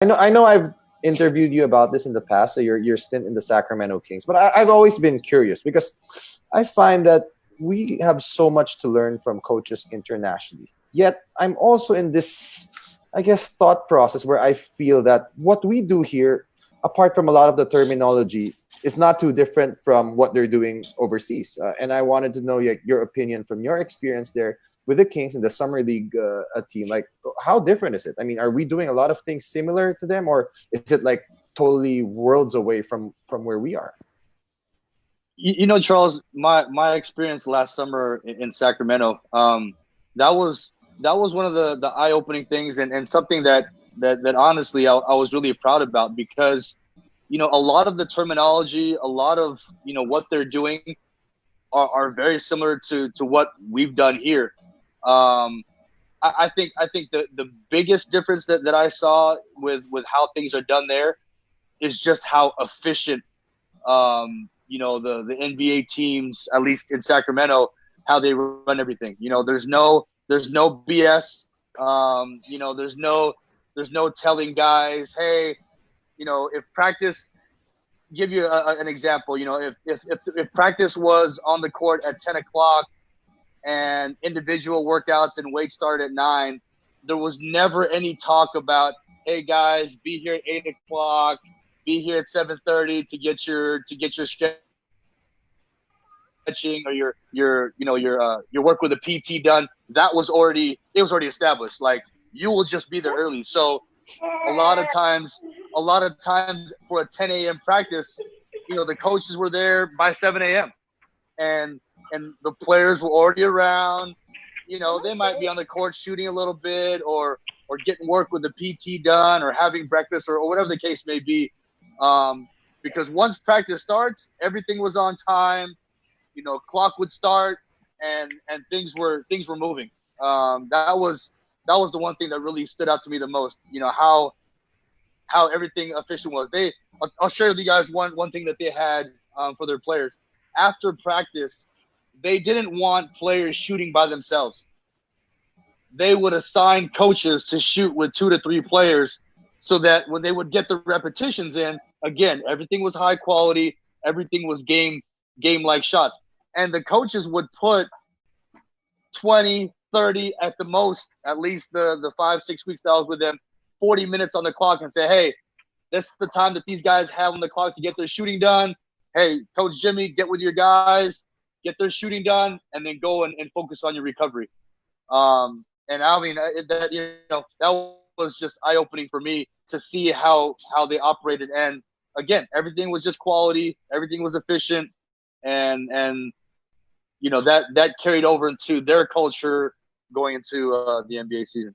I know I've interviewed you about this in the past, so your stint in the Sacramento Kings. But I've always been curious because I find that we have so much to learn from coaches internationally. Yet I'm also in this, I guess, thought process where I feel that what we do here, apart from a lot of the terminology, is not too different from what they're doing overseas. And I wanted to know your opinion from your experience there with the Kings in the summer league team. Like, how different is it? I mean, are we doing a lot of things similar to them, or is it like totally worlds away from where we are? Charles, my experience last summer in Sacramento, that was one of the eye opening things, and something that honestly I was really proud about, because a lot of the terminology, a lot of what they're doing are very similar to what we've done here. I think the biggest difference that I saw with how things are done there is just how efficient the NBA teams, at least in Sacramento, how they run everything. There's no BS. There's no telling guys, hey, if practice. Give you an example. If practice was on the court at 10 o'clock and individual workouts and weight start at 9, there was never any talk about, hey guys, be here at 8 o'clock, be here at 7:30 to get your stretching or your work with a PT done. It was already established. Like, you will just be there early. So a lot of times for a 10 a.m. practice, the coaches were there by 7 a.m. and the players were already around. They might be on the court shooting a little bit, or getting work with the PT done, or having breakfast, or whatever the case may be. Because once practice starts, everything was on time. Clock would start, and things were moving. That was the one thing that really stood out to me the most. How everything efficient was. I'll share with you guys one thing that they had for their players. After practice, they didn't want players shooting by themselves. They would assign coaches to shoot with 2 to 3 players, so that when they would get the repetitions in, again, everything was high quality, everything was game-like shots. And the coaches would put 20, 30 at the most, at least the 5-6 weeks that I was with them, 40 minutes on the clock, and say, hey, this is the time that these guys have on the clock to get their shooting done. Hey, Coach Jimmy, get with your guys, get their shooting done, and then go and focus on your recovery. And I mean, that was just eye-opening for me to see how they operated. And again, everything was just quality, everything was efficient, and that carried over into their culture going into the NBA season.